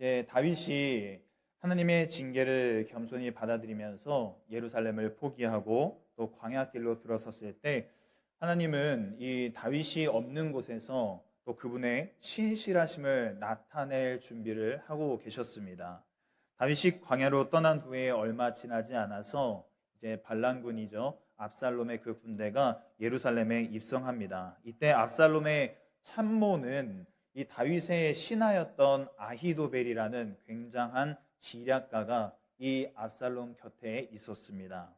이제 다윗이 하나님의 징계를 겸손히 받아들이면서 예루살렘을 포기하고 또 광야길로 들어섰을 때 하나님은 이 다윗이 없는 곳에서 또 그분의 신실하심을 나타낼 준비를 하고 계셨습니다. 다윗이 광야로 떠난 후에 얼마 지나지 않아서 이제 반란군이죠. 압살롬의 그 군대가 예루살렘에 입성합니다. 이때 압살롬의 참모는 이 다윗의 신하였던 아히도벨이라는 굉장한 지략가가 이 압살롬 곁에 있었습니다.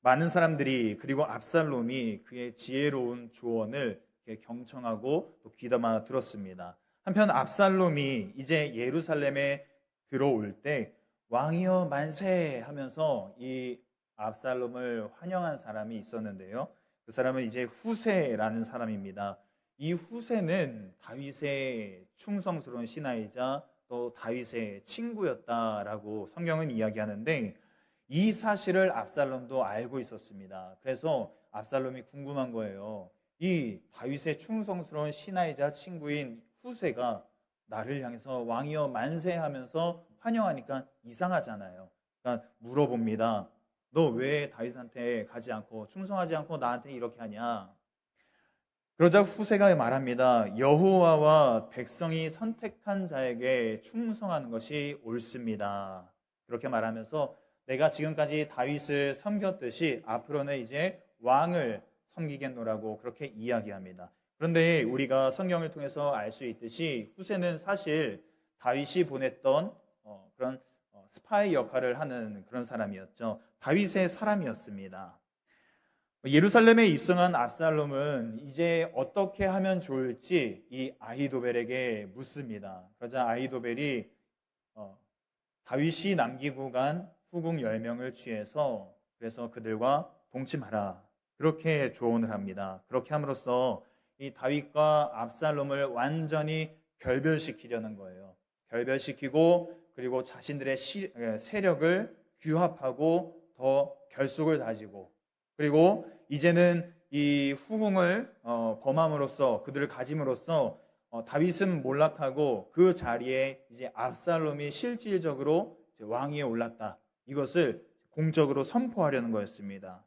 많은 사람들이 그리고 압살롬이 그의 지혜로운 조언을 경청하고 또 귀담아 들었습니다. 한편 압살롬이 이제 예루살렘에 들어올 때 왕이여 만세 하면서 이 압살롬을 환영한 사람이 있었는데요. 그 사람은 이제 후세라는 사람입니다. 이 후세는 다윗의 충성스러운 신하이자 또 다윗의 친구였다라고 성경은 이야기하는데 이 사실을 압살롬도 알고 있었습니다. 그래서 압살롬이 궁금한 거예요. 이 다윗의 충성스러운 신하이자 친구인 후세가 나를 향해서 왕이여 만세하면서 환영하니까 이상하잖아요. 그러니까 물어봅니다. 너 왜 다윗한테 가지 않고 충성하지 않고 나한테 이렇게 하냐? 그러자 후세가 말합니다. 여호와와 백성이 선택한 자에게 충성하는 것이 옳습니다. 그렇게 말하면서 내가 지금까지 다윗을 섬겼듯이 앞으로는 이제 왕을 섬기겠노라고 그렇게 이야기합니다. 그런데 우리가 성경을 통해서 알 수 있듯이 후세는 사실 다윗이 보냈던 그런 스파이 역할을 하는 그런 사람이었죠. 다윗의 사람이었습니다. 예루살렘에 입성한 압살롬은 이제 어떻게 하면 좋을지 이 아히도벨에게 묻습니다. 그러자 아히도벨이 다윗이 남기고 간 후궁 10명을 취해서 그래서 그들과 동침하라 그렇게 조언을 합니다. 그렇게 함으로써 이 다윗과 압살롬을 완전히 결별시키려는 거예요. 결별시키고 그리고 자신들의 세력을 규합하고 더 결속을 다지고 그리고 이제는 이 후궁을 범함으로써 그들을 가짐으로써 다윗은 몰락하고 그 자리에 이제 압살롬이 실질적으로 왕위에 올랐다. 이것을 공적으로 선포하려는 거였습니다.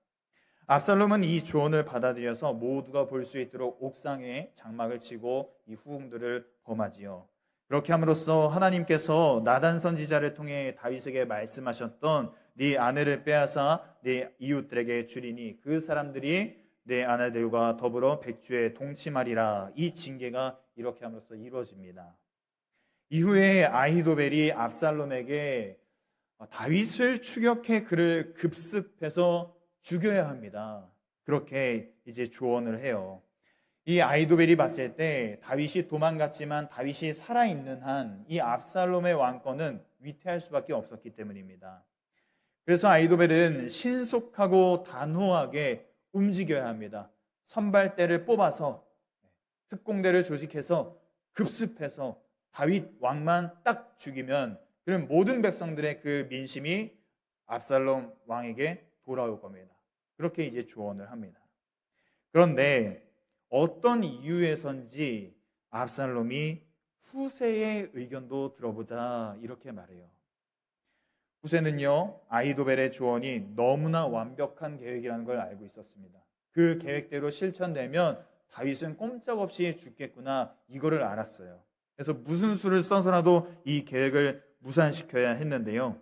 압살롬은 이 조언을 받아들여서 모두가 볼 수 있도록 옥상에 장막을 치고 이 후궁들을 범하지요. 그렇게 함으로써 하나님께서 나단 선지자를 통해 다윗에게 말씀하셨던 네 아내를 빼앗아 네 이웃들에게 주리니 그 사람들이 내 아내들과 더불어 백주에 동침하리라. 이 징계가 이렇게 함으로써 이루어집니다. 이후에 아히도벨이 압살롬에게 다윗을 추격해 그를 급습해서 죽여야 합니다. 그렇게 이제 조언을 해요. 이 아히도벨이 봤을 때 다윗이 도망갔지만 다윗이 살아있는 한 이 압살롬의 왕권은 위태할 수밖에 없었기 때문입니다. 그래서 아히도벨은 신속하고 단호하게 움직여야 합니다. 선발대를 뽑아서 특공대를 조직해서 급습해서 다윗 왕만 딱 죽이면 그럼 모든 백성들의 그 민심이 압살롬 왕에게 돌아올 겁니다. 그렇게 이제 조언을 합니다. 그런데 어떤 이유에선지 압살롬이 후세의 의견도 들어보자 이렇게 말해요. 후세는요, 아히도벨의 조언이 너무나 완벽한 계획이라는 걸 알고 있었습니다. 그 계획대로 실천되면 다윗은 꼼짝없이 죽겠구나 이거를 알았어요. 그래서 무슨 수를 써서라도 이 계획을 무산시켜야 했는데요.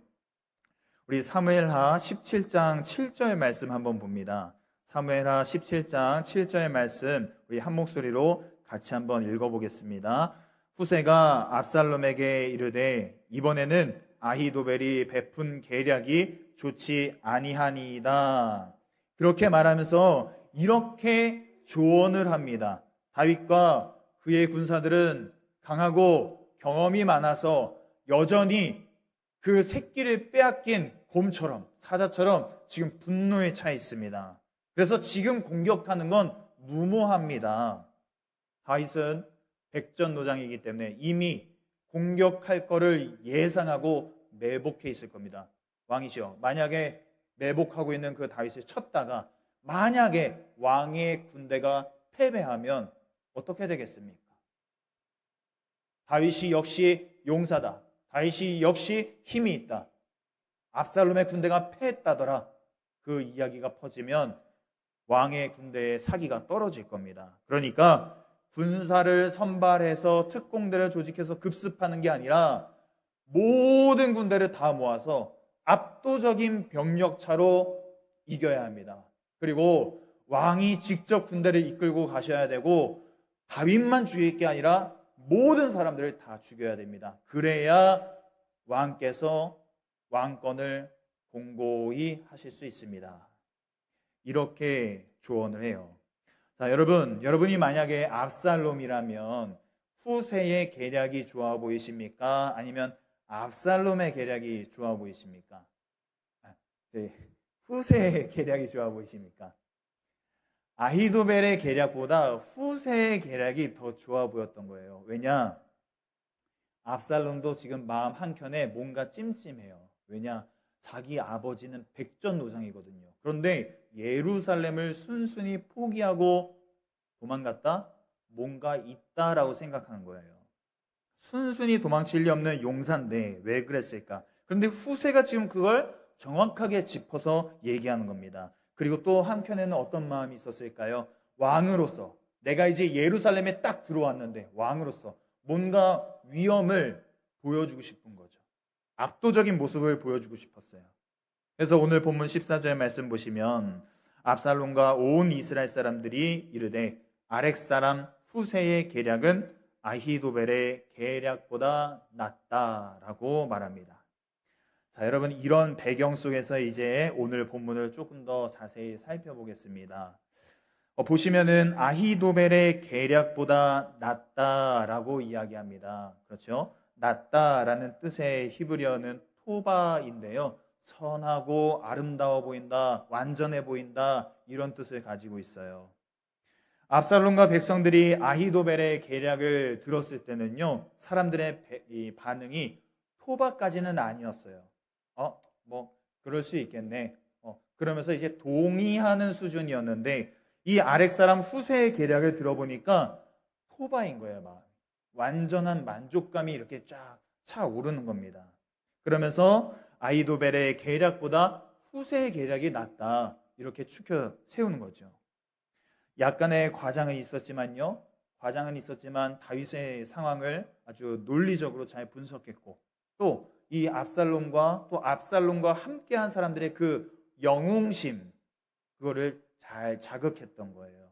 우리 사무엘하 17장 7절 말씀 한번 봅니다. 사무엘하 17장 7절 말씀 우리 한 목소리로 같이 한번 읽어보겠습니다. 후세가 압살롬에게 이르되 이번에는 아히도벨이 베푼 계략이 좋지 아니하니이다. 그렇게 말하면서 이렇게 조언을 합니다. 다윗과 그의 군사들은 강하고 경험이 많아서 여전히 그 새끼를 빼앗긴 곰처럼 사자처럼 지금 분노에 차 있습니다. 그래서 지금 공격하는 건 무모합니다. 다윗은 백전노장이기 때문에 이미 공격할 거를 예상하고 매복해 있을 겁니다. 왕이시여, 만약에 매복하고 있는 그 다윗을 쳤다가 만약에 왕의 군대가 패배하면 어떻게 되겠습니까? 다윗이 역시 용사다. 다윗이 역시 힘이 있다. 압살롬의 군대가 패했다더라. 그 이야기가 퍼지면 왕의 군대의 사기가 떨어질 겁니다. 그러니까 군사를 선발해서 특공대를 조직해서 급습하는 게 아니라 모든 군대를 다 모아서 압도적인 병력차로 이겨야 합니다. 그리고 왕이 직접 군대를 이끌고 가셔야 되고 다윗만 죽일 게 아니라 모든 사람들을 다 죽여야 됩니다. 그래야 왕께서 왕권을 공고히 하실 수 있습니다. 이렇게 조언을 해요. 자, 여러분이 만약에 압살롬이라면 후세의 계략이 좋아 보이십니까? 아니면 압살롬의 계략이 좋아 보이십니까? 후세의 계략이 좋아 보이십니까? 아히도벨의 계략보다 후세의 계략이 더 좋아 보였던 거예요. 왜냐? 압살롬도 지금 마음 한켠에 뭔가 찜찜해요. 왜냐? 자기 아버지는 백전노장이거든요. 그런데 예루살렘을 순순히 포기하고 도망갔다? 뭔가 있다라고 생각하는 거예요. 순순히 도망칠 리 없는 용사인데 왜 그랬을까? 그런데 후세가 지금 그걸 정확하게 짚어서 얘기하는 겁니다. 그리고 또 한편에는 어떤 마음이 있었을까요? 왕으로서 내가 이제 예루살렘에 딱 들어왔는데 왕으로서 뭔가 위엄을 보여주고 싶은 거죠. 압도적인 모습을 보여주고 싶었어요. 그래서 오늘 본문 14절 말씀 보시면 압살롬과 온 이스라엘 사람들이 이르되 아렉 사람 후세의 계략은 아히도벨의 계략보다 낫다라고 말합니다. 자, 여러분 이런 배경 속에서 이제 오늘 본문을 조금 더 자세히 살펴보겠습니다. 보시면은 아히도벨의 계략보다 낫다라고 이야기합니다. 그렇죠? 낫다라는 뜻의 히브리어는 토바인데요. 선하고 아름다워 보인다, 완전해 보인다 이런 뜻을 가지고 있어요. 압살롬과 백성들이 아히도벨의 계략을 들었을 때는요, 사람들의 이 반응이 토바까지는 아니었어요. 그럴 수 있겠네. 그러면서 이제 동의하는 수준이었는데 이 아렉 사람 후세의 계략을 들어보니까 토바인 거예요, 마음. 완전한 만족감이 이렇게 쫙 차오르는 겁니다. 그러면서 아히도벨의 계략보다 후세의 계략이 낫다 이렇게 추켜 세우는 거죠. 약간의 과장은 있었지만 다윗의 상황을 아주 논리적으로 잘 분석했고 또 이 압살롬과 함께한 사람들의 그 영웅심 그거를 잘 자극했던 거예요.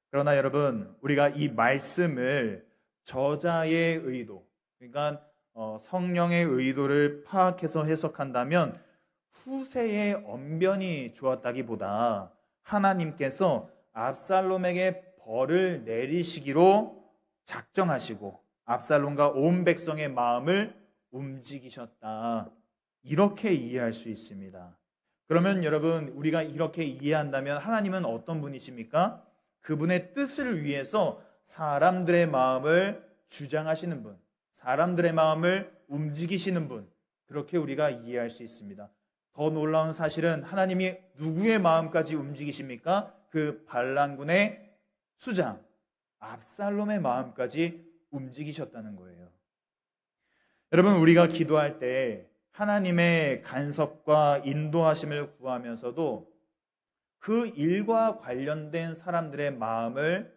그러나 여러분 우리가 이 말씀을 저자의 의도 그러니까 성령의 의도를 파악해서 해석한다면 후세의 언변이 좋았다기보다 하나님께서 압살롬에게 벌을 내리시기로 작정하시고 압살롬과 온 백성의 마음을 움직이셨다. 이렇게 이해할 수 있습니다. 그러면 여러분 우리가 이렇게 이해한다면 하나님은 어떤 분이십니까? 그분의 뜻을 위해서 사람들의 마음을 주장하시는 분, 사람들의 마음을 움직이시는 분, 그렇게 우리가 이해할 수 있습니다. 더 놀라운 사실은 하나님이 누구의 마음까지 움직이십니까? 그 반란군의 수장 압살롬의 마음까지 움직이셨다는 거예요. 여러분 우리가 기도할 때 하나님의 간섭과 인도하심을 구하면서도 그 일과 관련된 사람들의 마음을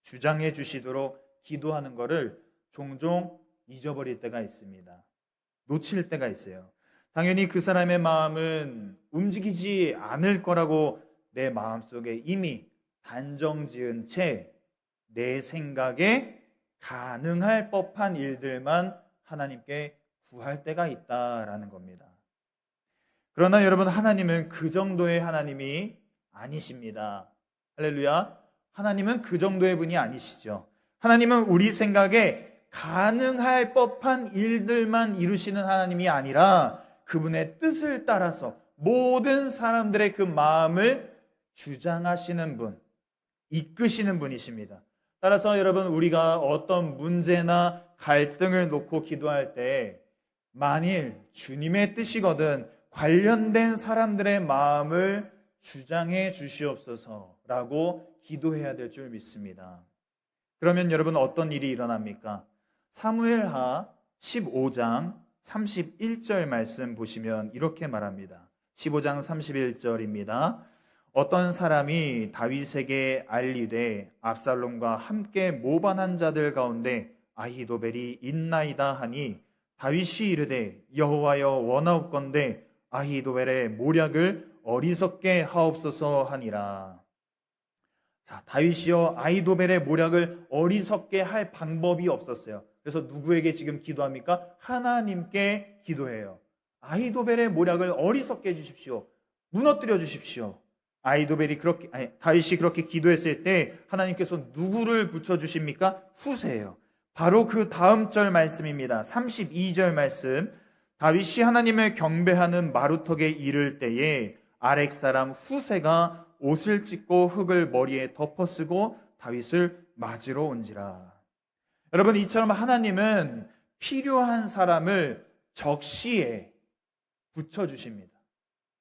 주장해 주시도록 기도하는 것을 종종 잊어버릴 때가 있습니다. 놓칠 때가 있어요. 당연히 그 사람의 마음은 움직이지 않을 거라고 내 마음속에 이미 단정 지은 채 내 생각에 가능할 법한 일들만 하나님께 구할 때가 있다라는 겁니다. 그러나 여러분 하나님은 그 정도의 하나님이 아니십니다. 할렐루야. 하나님은 그 정도의 분이 아니시죠. 하나님은 우리 생각에 가능할 법한 일들만 이루시는 하나님이 아니라 그분의 뜻을 따라서 모든 사람들의 그 마음을 주장하시는 분, 이끄시는 분이십니다. 따라서 여러분 우리가 어떤 문제나 갈등을 놓고 기도할 때 만일 주님의 뜻이거든 관련된 사람들의 마음을 주장해 주시옵소서라고 기도해야 될 줄 믿습니다. 그러면 여러분 어떤 일이 일어납니까? 사무엘하 15장 31절 말씀 보시면 이렇게 말합니다. 15장 31절입니다. 어떤 사람이 다윗에게 알리되 압살롬과 함께 모반한 자들 가운데 아히도벨이 있나이다 하니 다윗이 이르되 여호와여 원하옵건대 아히도벨의 모략을 어리석게 하옵소서 하니라. 자, 다윗이요 아히도벨의 모략을 어리석게 할 방법이 없었어요. 그래서 누구에게 지금 기도합니까? 하나님께 기도해요. 아히도벨의 모략을 어리석게 해주십시오. 무너뜨려 주십시오. 다윗이 그렇게 기도했을 때 하나님께서 누구를 붙여주십니까? 후세예요. 바로 그 다음 절 말씀입니다. 32절 말씀. 다윗이 하나님을 경배하는 마루턱에 이를 때에 아렉 사람 후세가 옷을 찢고 흙을 머리에 덮어쓰고 다윗을 맞으러 온지라. 여러분, 이처럼 하나님은 필요한 사람을 적시에 붙여주십니다.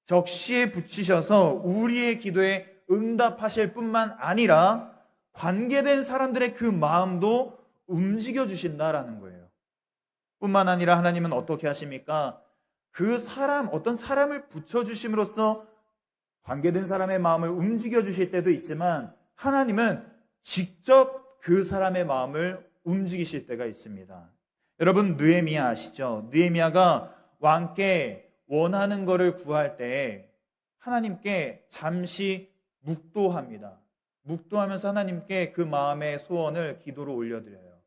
적시에 붙이셔서 우리의 기도에 응답하실 뿐만 아니라 관계된 사람들의 그 마음도 움직여 주신다라는 거예요. 뿐만 아니라 하나님은 어떻게 하십니까? 어떤 사람을 붙여주심으로써 관계된 사람의 마음을 움직여 주실 때도 있지만 하나님은 직접 그 사람의 마음을 움직이실 때가 있습니다. 여러분, 느헤미야 아시죠? 느헤미야가 왕께 원하는 것을 구할 때 하나님께 잠시 묵도합니다. 묵도하면서 하나님께 그 마음의 소원을 기도로 올려드려요.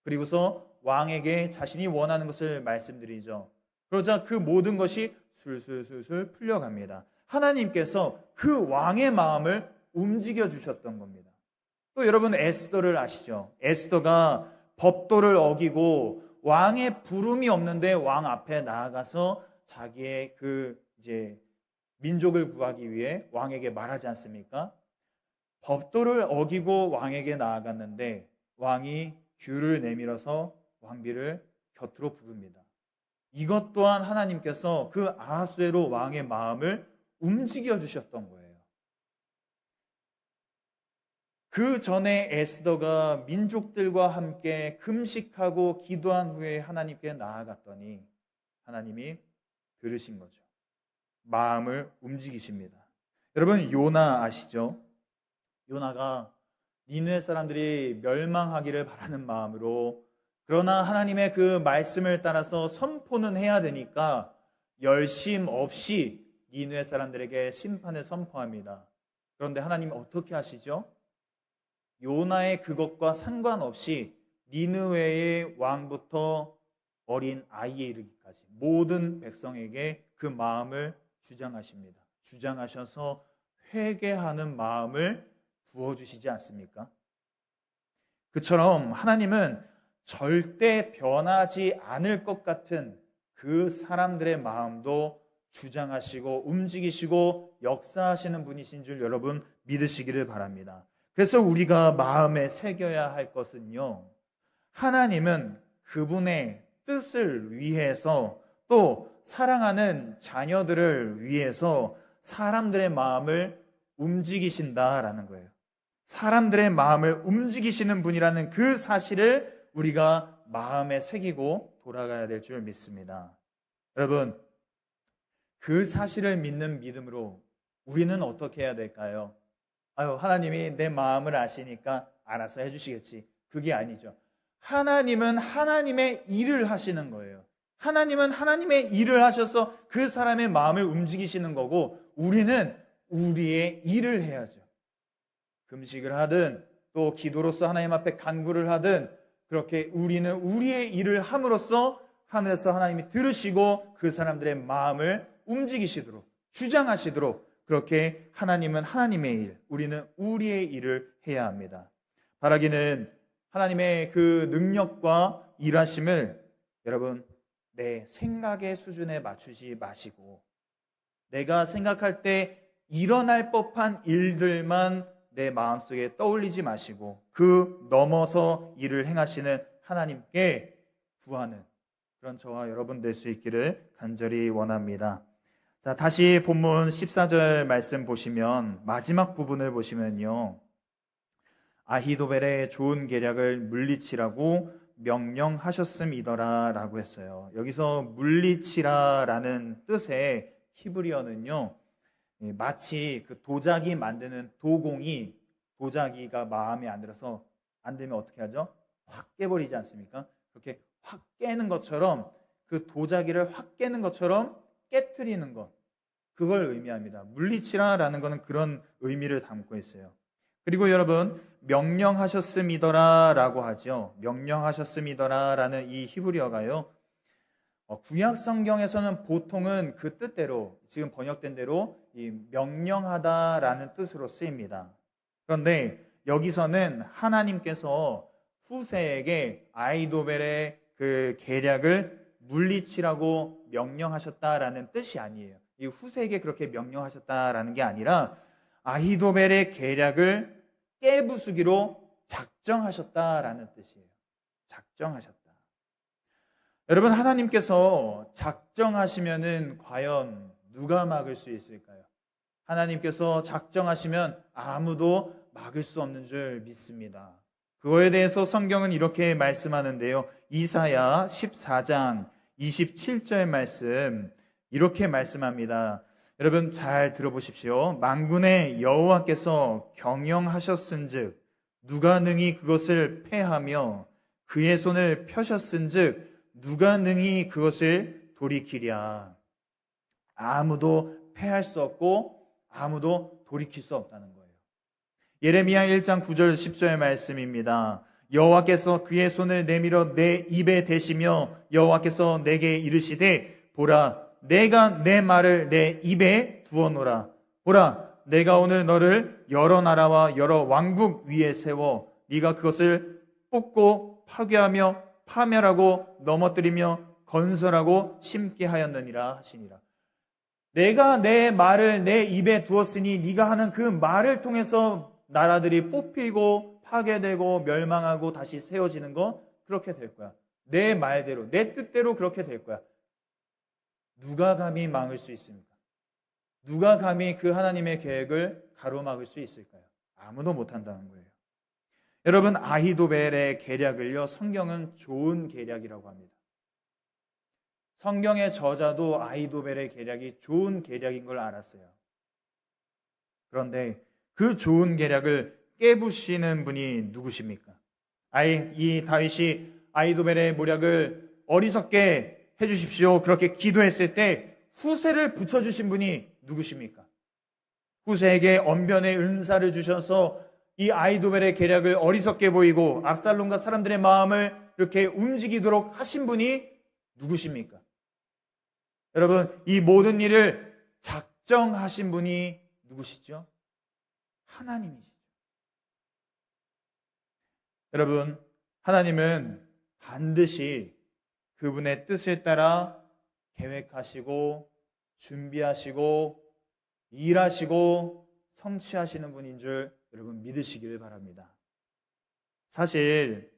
그리고서 왕에게 자신이 원하는 것을 말씀드리죠. 그러자 그 모든 것이 술술술술 풀려갑니다. 하나님께서 그 왕의 마음을 움직여 주셨던 겁니다. 또 여러분, 에스더를 아시죠? 에스더가 법도를 어기고 왕의 부름이 없는데 왕 앞에 나아가서 자기의 민족을 구하기 위해 왕에게 말하지 않습니까? 법도를 어기고 왕에게 나아갔는데 왕이 귤을 내밀어서 왕비를 곁으로 부릅니다. 이것 또한 하나님께서 그 아하수에로 왕의 마음을 움직여 주셨던 거예요. 그 전에 에스더가 민족들과 함께 금식하고 기도한 후에 하나님께 나아갔더니 하나님이 들으신 거죠. 마음을 움직이십니다. 여러분, 요나 아시죠? 요나가 니느웨 사람들이 멸망하기를 바라는 마음으로, 그러나 하나님의 그 말씀을 따라서 선포는 해야 되니까 열심 없이 니느웨 사람들에게 심판을 선포합니다. 그런데 하나님이 어떻게 하시죠? 요나의 그것과 상관없이 니느웨의 왕부터 어린 아이에 이르기까지 모든 백성에게 그 마음을 주장하십니다. 주장하셔서 회개하는 마음을 부어주시지 않습니까? 그처럼 하나님은 절대 변하지 않을 것 같은 그 사람들의 마음도 주장하시고 움직이시고 역사하시는 분이신 줄 여러분 믿으시기를 바랍니다. 그래서 우리가 마음에 새겨야 할 것은요, 하나님은 그분의 뜻을 위해서 또 사랑하는 자녀들을 위해서 사람들의 마음을 움직이신다라는 거예요. 사람들의 마음을 움직이시는 분이라는 그 사실을 우리가 마음에 새기고 돌아가야 될 줄 믿습니다. 여러분, 그 사실을 믿는 믿음으로 우리는 어떻게 해야 될까요? 하나님이 내 마음을 아시니까 알아서 해주시겠지. 그게 아니죠. 하나님은 하나님의 일을 하시는 거예요. 하나님은 하나님의 일을 하셔서 그 사람의 마음을 움직이시는 거고, 우리는 우리의 일을 해야죠. 금식을 하든 또 기도로서 하나님 앞에 간구를 하든 그렇게 우리는 우리의 일을 함으로써 하늘에서 하나님이 들으시고 그 사람들의 마음을 움직이시도록, 주장하시도록, 그렇게 하나님은 하나님의 일, 우리는 우리의 일을 해야 합니다. 바라기는 하나님의 그 능력과 일하심을 여러분 내 생각의 수준에 맞추지 마시고, 내가 생각할 때 일어날 법한 일들만 내 마음속에 떠올리지 마시고 그 넘어서 일을 행하시는 하나님께 구하는 그런 저와 여러분 될 수 있기를 간절히 원합니다. 자, 다시 본문 14절 말씀 보시면, 마지막 부분을 보시면요, 아히도벨의 좋은 계략을 물리치라고 명령하셨음이더라라고 했어요. 여기서 물리치라라는 뜻의 히브리어는요, 마치 그 도자기 만드는 도공이 도자기가 마음에 안 들어서 안 되면 어떻게 하죠? 확 깨버리지 않습니까? 그렇게 확 깨는 것처럼 그 도자기를 확 깨는 것처럼 깨트리는 것, 그걸 의미합니다. 물리치라라는 것은 그런 의미를 담고 있어요. 그리고 여러분, 명령하셨음이더라라고 하죠. 명령하셨음이더라라는 이 히브리어가요, 구약 성경에서는 보통은 그 뜻대로 지금 번역된 대로 이 명령하다라는 뜻으로 쓰입니다. 그런데 여기서는 하나님께서 후세에게 아히도벨의 그 계략을 물리치라고 명령하셨다라는 뜻이 아니에요. 이 후세에게 그렇게 명령하셨다라는 게 아니라 아히도벨의 계략을 깨부수기로 작정하셨다라는 뜻이에요. 작정하셨다. 여러분, 하나님께서 작정하시면은 과연 누가 막을 수 있을까요? 하나님께서 작정하시면 아무도 막을 수 없는 줄 믿습니다. 그거에 대해서 성경은 이렇게 말씀하는데요. 이사야 14장 27절 말씀 이렇게 말씀합니다. 여러분 잘 들어보십시오. 만군의 여호와께서 경영하셨은즉 누가 능히 그것을 패하며 그의 손을 펴셨은즉 누가 능히 그것을 돌이키랴. 아무도 패할 수 없고 아무도 돌이킬 수 없다는 거예요. 예레미야 1장 9절 10절 말씀입니다. 여호와께서 그의 손을 내밀어 내 입에 대시며 여호와께서 내게 이르시되 보라 내가 내 말을 내 입에 두어노라. 보라 내가 오늘 너를 여러 나라와 여러 왕국 위에 세워 네가 그것을 뽑고 파괴하며 파멸하고 넘어뜨리며 건설하고 심게 하였느니라 하시니라. 내가 내 말을 내 입에 두었으니 네가 하는 그 말을 통해서 나라들이 뽑히고 파괴되고 멸망하고 다시 세워지는 거 그렇게 될 거야. 내 말대로 내 뜻대로 그렇게 될 거야. 누가 감히 막을 수 있습니까? 누가 감히 그 하나님의 계획을 가로막을 수 있을까요? 아무도 못한다는 거예요. 여러분 아히도벨의 계략을요 성경은 좋은 계략이라고 합니다. 성경의 저자도 아히도벨의 계략이 좋은 계략인 걸 알았어요. 그런데 그 좋은 계략을 깨부시는 분이 누구십니까? 이 다윗이 아히도벨의 모략을 어리석게 해주십시오. 그렇게 기도했을 때 후세를 붙여주신 분이 누구십니까? 후세에게 언변의 은사를 주셔서 이 아히도벨의 계략을 어리석게 보이고 압살롬과 사람들의 마음을 이렇게 움직이도록 하신 분이 누구십니까? 여러분, 이 모든 일을 작정하신 분이 누구시죠? 하나님이시죠. 여러분, 하나님은 반드시 그분의 뜻을 따라 계획하시고 준비하시고 일하시고 성취하시는 분인 줄 여러분 믿으시길 바랍니다. 사실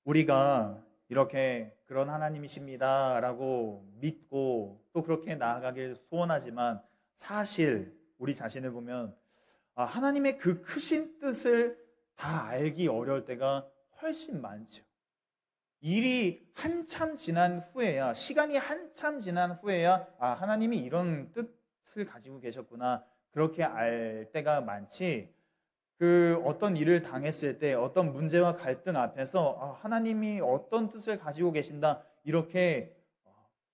우리가 이렇게 그런 하나님이십니다 라고 믿고 또 그렇게 나아가길 소원하지만 사실 우리 자신을 보면 하나님의 그 크신 뜻을 다 알기 어려울 때가 훨씬 많죠. 일이 한참 지난 후에야, 시간이 한참 지난 후에야 하나님이 이런 뜻을 가지고 계셨구나 그렇게 알 때가 많지. 그 어떤 일을 당했을 때 어떤 문제와 갈등 앞에서 하나님이 어떤 뜻을 가지고 계신다 이렇게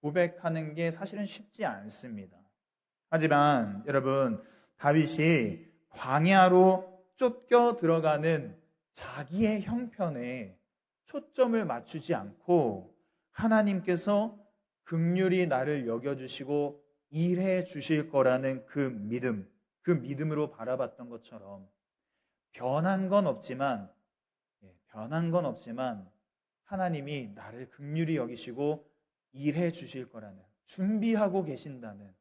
고백하는 게 사실은 쉽지 않습니다. 하지만 여러분 다윗이 광야로 쫓겨 들어가는 자기의 형편에 초점을 맞추지 않고 하나님께서 긍휼히 나를 여겨주시고 일해 주실 거라는 그 믿음으로 바라봤던 것처럼 변한 건 없지만 하나님이 나를 긍휼히 여기시고 일해 주실 거라는 준비하고 계신다는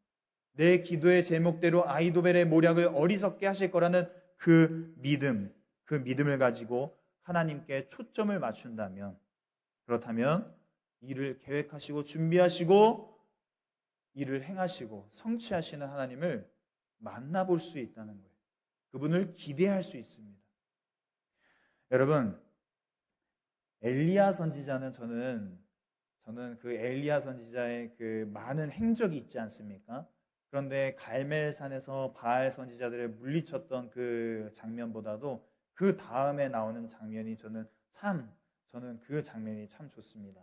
내 기도의 제목대로 아히도벨의 모략을 어리석게 하실 거라는 그 믿음을 가지고 하나님께 초점을 맞춘다면 그렇다면 일을 계획하시고 준비하시고 일을 행하시고 성취하시는 하나님을 만나볼 수 있다는 거예요. 그분을 기대할 수 있습니다. 여러분 엘리야 선지자는 저는 그 엘리야 선지자의 그 많은 행적이 있지 않습니까? 그런데 갈멜산에서 바알 선지자들을 물리쳤던 그 장면보다도 그 다음에 나오는 장면이 저는 그 장면이 참 좋습니다.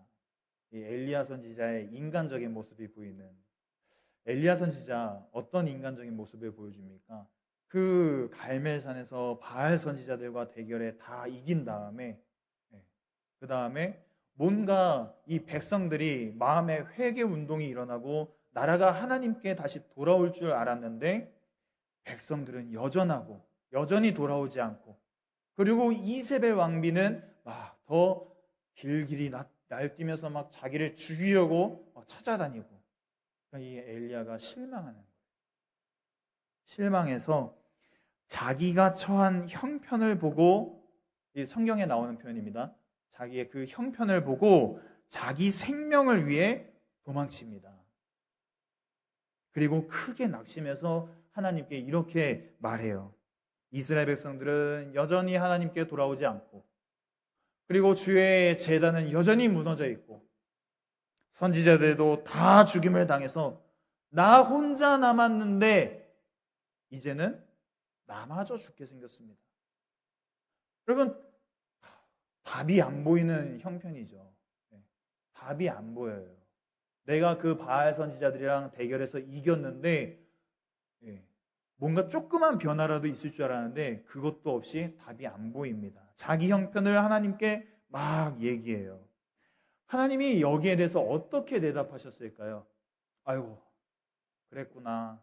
이 엘리야 선지자의 인간적인 모습이 보이는, 엘리야 선지자 어떤 인간적인 모습을 보여줍니까? 그 갈멜산에서 바알 선지자들과 대결에 다 이긴 다음에, 그 다음에 뭔가 이 백성들이 마음의 회개 운동이 일어나고 나라가 하나님께 다시 돌아올 줄 알았는데 백성들은 여전히 돌아오지 않고, 그리고 이세벨 왕비는 막 더 길길이 날뛰면서 막 자기를 죽이려고 막 찾아다니고, 그러니까 이 엘리야가 실망하는 거예요. 실망해서 자기가 처한 형편을 보고, 이 성경에 나오는 표현입니다. 자기의 그 형편을 보고 자기 생명을 위해 도망칩니다. 그리고 크게 낙심해서 하나님께 이렇게 말해요. 이스라엘 백성들은 여전히 하나님께 돌아오지 않고, 그리고 주의 제단은 여전히 무너져 있고, 선지자들도 다 죽임을 당해서 나 혼자 남았는데 이제는 나마저 죽게 생겼습니다. 여러분, 답이 안 보이는 형편이죠. 답이 안 보여요. 내가 그 바알 선지자들이랑 대결해서 이겼는데 뭔가 조그만 변화라도 있을 줄 알았는데 그것도 없이 답이 안 보입니다. 자기 형편을 하나님께 막 얘기해요. 하나님이 여기에 대해서 어떻게 대답하셨을까요? 아이고, 그랬구나.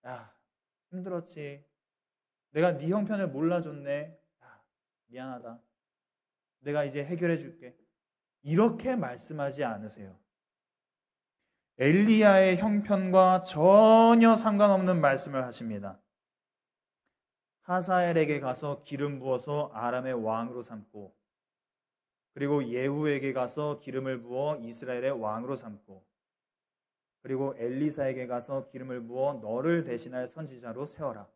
야, 힘들었지. 내가 네 형편을 몰라줬네. 야, 미안하다. 내가 이제 해결해 줄게. 이렇게 말씀하지 않으세요. 엘리야의 형편과 전혀 상관없는 말씀을 하십니다. 하사엘에게 가서 기름 부어서 아람의 왕으로 삼고, 그리고 예후에게 가서 기름을 부어 이스라엘의 왕으로 삼고, 그리고 엘리사에게 가서 기름을 부어 너를 대신할 선지자로 세워라.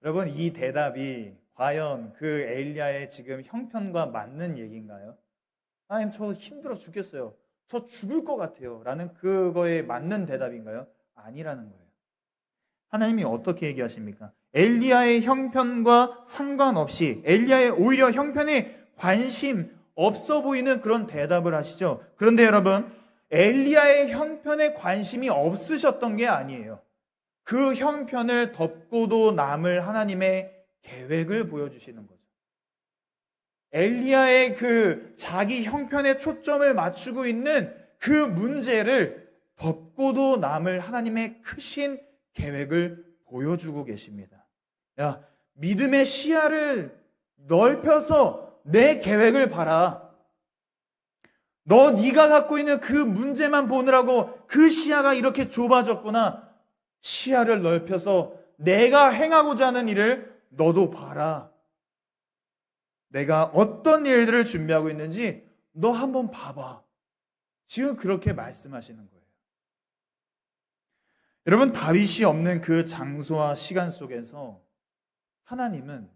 여러분, 이 대답이 과연 그 엘리야의 지금 형편과 맞는 얘기인가요? 하나님, 저 힘들어 죽겠어요. 저 죽을 것 같아요. 라는 그거에 맞는 대답인가요? 아니라는 거예요. 하나님이 어떻게 얘기하십니까? 엘리야의 형편과 상관없이 엘리야의 오히려 형편에 관심 없어 보이는 그런 대답을 하시죠. 그런데 여러분, 엘리야의 형편에 관심이 없으셨던 게 아니에요. 그 형편을 덮고도 남을 하나님의 계획을 보여주시는 거죠. 엘리야의 그 자기 형편에 초점을 맞추고 있는 그 문제를 덮고도 남을 하나님의 크신 계획을 보여주고 계십니다. 야, 믿음의 시야를 넓혀서 내 계획을 봐라. 네가 갖고 있는 그 문제만 보느라고 그 시야가 이렇게 좁아졌구나. 시야를 넓혀서 내가 행하고자 하는 일을 너도 봐라. 내가 어떤 일들을 준비하고 있는지 너 한번 봐봐. 지금 그렇게 말씀하시는 거예요. 여러분, 다윗이 없는 그 장소와 시간 속에서 하나님은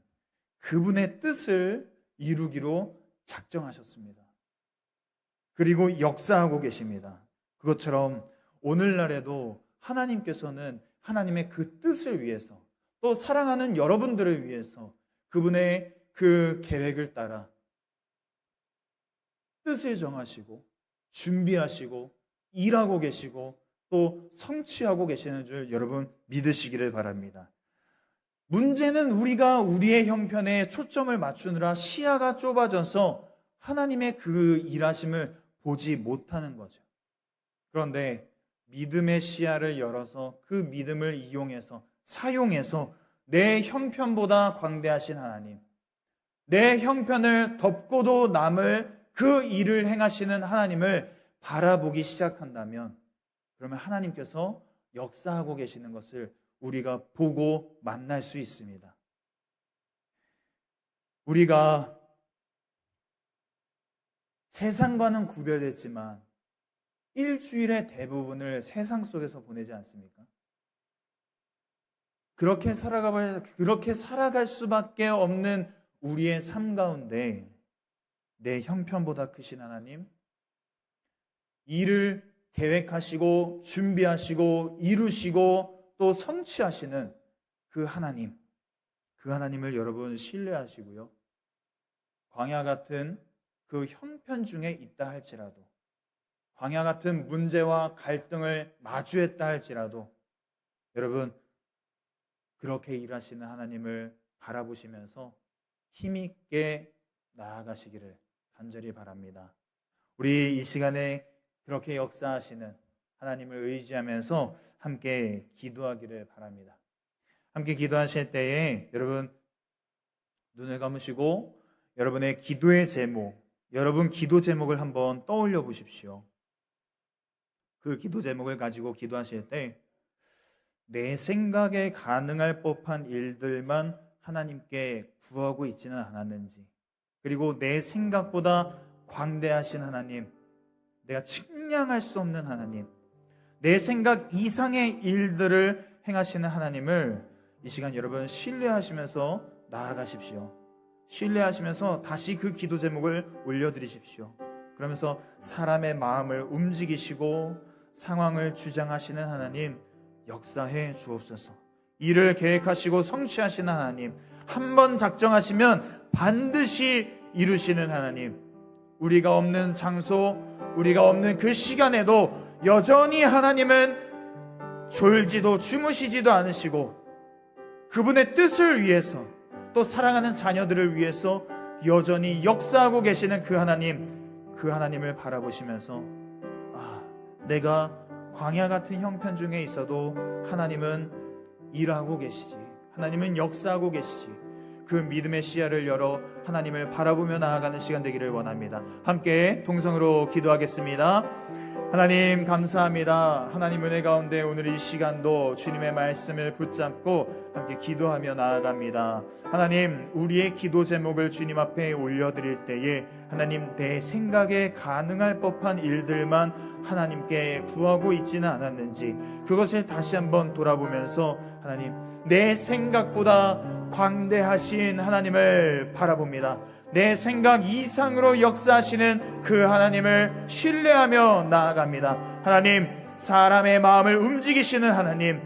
그분의 뜻을 이루기로 작정하셨습니다. 그리고 역사하고 계십니다. 그것처럼 오늘날에도 하나님께서는 하나님의 그 뜻을 위해서, 또 사랑하는 여러분들을 위해서 그분의 그 계획을 따라 뜻을 정하시고 준비하시고 일하고 계시고 또 성취하고 계시는 줄 여러분 믿으시기를 바랍니다. 문제는 우리가 우리의 형편에 초점을 맞추느라 시야가 좁아져서 하나님의 그 일하심을 보지 못하는 거죠. 그런데 믿음의 시야를 열어서 그 믿음을 이용해서 사용해서 내 형편보다 광대하신 하나님, 내 형편을 덮고도 남을 그 일을 행하시는 하나님을 바라보기 시작한다면, 그러면 하나님께서 역사하고 계시는 것을 우리가 보고 만날 수 있습니다. 우리가 세상과는 구별됐지만 일주일의 대부분을 세상 속에서 보내지 않습니까? 그렇게 살아갈 수밖에 없는 우리의 삶 가운데 내 형편보다 크신 하나님, 일을 계획하시고 준비하시고 이루시고 또 성취하시는 그 하나님을 여러분 신뢰하시고요. 광야 같은 그 형편 중에 있다 할지라도, 광야 같은 문제와 갈등을 마주했다 할지라도 여러분 그렇게 일하시는 하나님을 바라보시면서 힘있게 나아가시기를 간절히 바랍니다. 우리 이 시간에 그렇게 역사하시는 하나님을 의지하면서 함께 기도하기를 바랍니다. 함께 기도하실 때에 여러분 눈을 감으시고 여러분의 기도의 제목, 여러분 기도 제목을 한번 떠올려 보십시오. 그 기도 제목을 가지고 기도하실 때 내 생각에 가능할 법한 일들만 하나님께 구하고 있지는 않았는지, 그리고 내 생각보다 광대하신 하나님, 내가 측량할 수 없는 하나님, 내 생각 이상의 일들을 행하시는 하나님을 이 시간 여러분 신뢰하시면서 나아가십시오. 신뢰하시면서 다시 그 기도 제목을 올려드리십시오. 그러면서 사람의 마음을 움직이시고 상황을 주장하시는 하나님, 역사해 주옵소서. 일을 계획하시고 성취하시는 하나님, 한번 작정하시면 반드시 이루시는 하나님, 우리가 없는 장소, 우리가 없는 그 시간에도 여전히 하나님은 졸지도 주무시지도 않으시고 그분의 뜻을 위해서, 또 사랑하는 자녀들을 위해서 여전히 역사하고 계시는 그 하나님을 바라보시면서 내가 광야 같은 형편 중에 있어도 하나님은 일하고 계시지, 하나님은 역사하고 계시지, 그 믿음의 시야를 열어 하나님을 바라보며 나아가는 시간 되기를 원합니다. 함께 동성으로 기도하겠습니다. 하나님 감사합니다. 하나님 은혜 가운데 오늘 이 시간도 주님의 말씀을 붙잡고 함께 기도하며 나아갑니다. 하나님, 우리의 기도 제목을 주님 앞에 올려드릴 때에 하나님, 내 생각에 가능할 법한 일들만 하나님께 구하고 있지는 않았는지 그것을 다시 한번 돌아보면서 하나님, 내 생각보다 광대하신 하나님을 바라봅니다. 내 생각 이상으로 역사하시는 그 하나님을 신뢰하며 나아갑니다. 하나님, 사람의 마음을 움직이시는 하나님,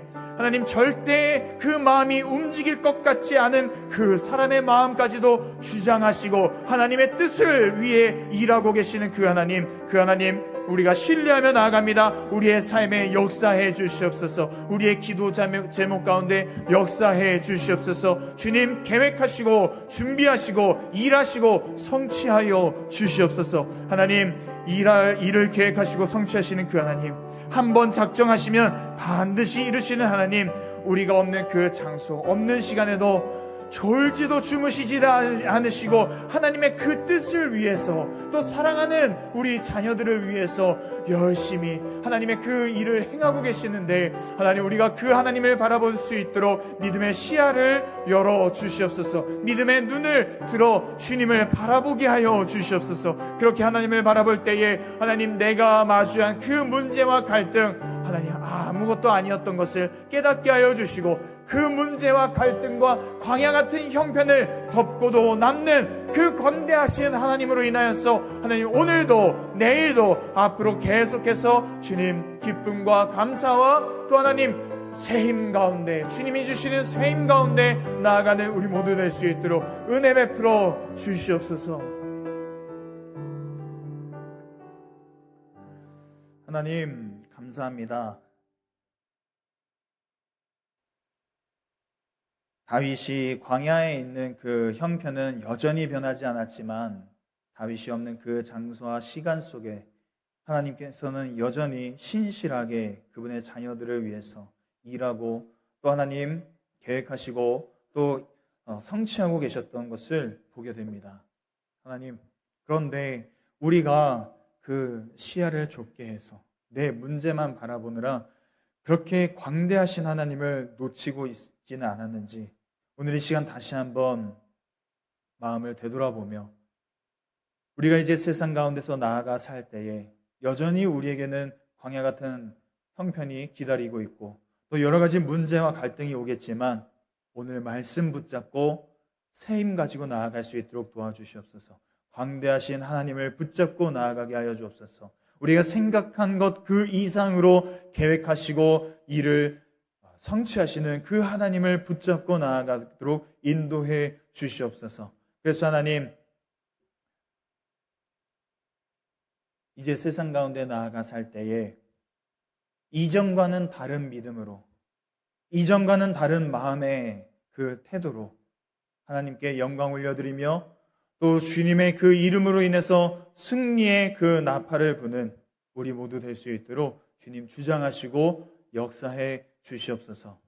절대 그 마음이 움직일 것 같지 않은 그 사람의 마음까지도 주장하시고 하나님의 뜻을 위해 일하고 계시는 그 하나님, 우리가 신뢰하며 나아갑니다. 우리의 삶에 역사해 주시옵소서. 우리의 기도 제목 가운데 역사해 주시옵소서. 주님, 계획하시고 준비하시고 일하시고 성취하여 주시옵소서. 하나님, 일을 계획하시고 성취하시는 그 하나님, 한번 작정하시면 반드시 이루시는 하나님, 우리가 없는 그 장소, 없는 시간에도 졸지도 주무시지도 않으시고 하나님의 그 뜻을 위해서, 또 사랑하는 우리 자녀들을 위해서 열심히 하나님의 그 일을 행하고 계시는데, 하나님, 우리가 그 하나님을 바라볼 수 있도록 믿음의 시야를 열어 주시옵소서. 믿음의 눈을 들어 주님을 바라보게 하여 주시옵소서. 그렇게 하나님을 바라볼 때에 하나님, 내가 마주한 그 문제와 갈등, 하나님 아무것도 아니었던 것을 깨닫게 하여 주시고, 그 문제와 갈등과 광야 같은 형편을 덮고도 남는 그 권대하신 하나님으로 인하여서 하나님, 오늘도 내일도 앞으로 계속해서 주님 기쁨과 감사와 또 하나님 새 힘 가운데, 주님이 주시는 새 힘 가운데 나아가는 우리 모두 될 수 있도록 은혜 베풀어 주시옵소서. 하나님 감사합니다. 다윗이 광야에 있는 그 형편은 여전히 변하지 않았지만 다윗이 없는 그 장소와 시간 속에 하나님께서는 여전히 신실하게 그분의 자녀들을 위해서 일하고 또 하나님 계획하시고 또 성취하고 계셨던 것을 보게 됩니다. 하나님, 그런데 우리가 그 시야를 좁게 해서 내 문제만 바라보느라 그렇게 광대하신 하나님을 놓치고 있지는 않았는지 오늘 이 시간 다시 한번 마음을 되돌아보며 우리가 이제 세상 가운데서 나아가 살 때에 여전히 우리에게는 광야 같은 형편이 기다리고 있고 또 여러 가지 문제와 갈등이 오겠지만 오늘 말씀 붙잡고 새 힘 가지고 나아갈 수 있도록 도와주시옵소서. 광대하신 하나님을 붙잡고 나아가게 하여 주옵소서. 우리가 생각한 것 그 이상으로 계획하시고 이를 성취하시는 그 하나님을 붙잡고 나아가도록 인도해 주시옵소서. 그래서 하나님, 이제 세상 가운데 나아가 살 때에 이전과는 다른 믿음으로, 이전과는 다른 마음의 그 태도로 하나님께 영광 올려드리며 또 주님의 그 이름으로 인해서 승리의 그 나팔을 부는 우리 모두 될 수 있도록 주님 주장하시고 역사해 주시옵소서.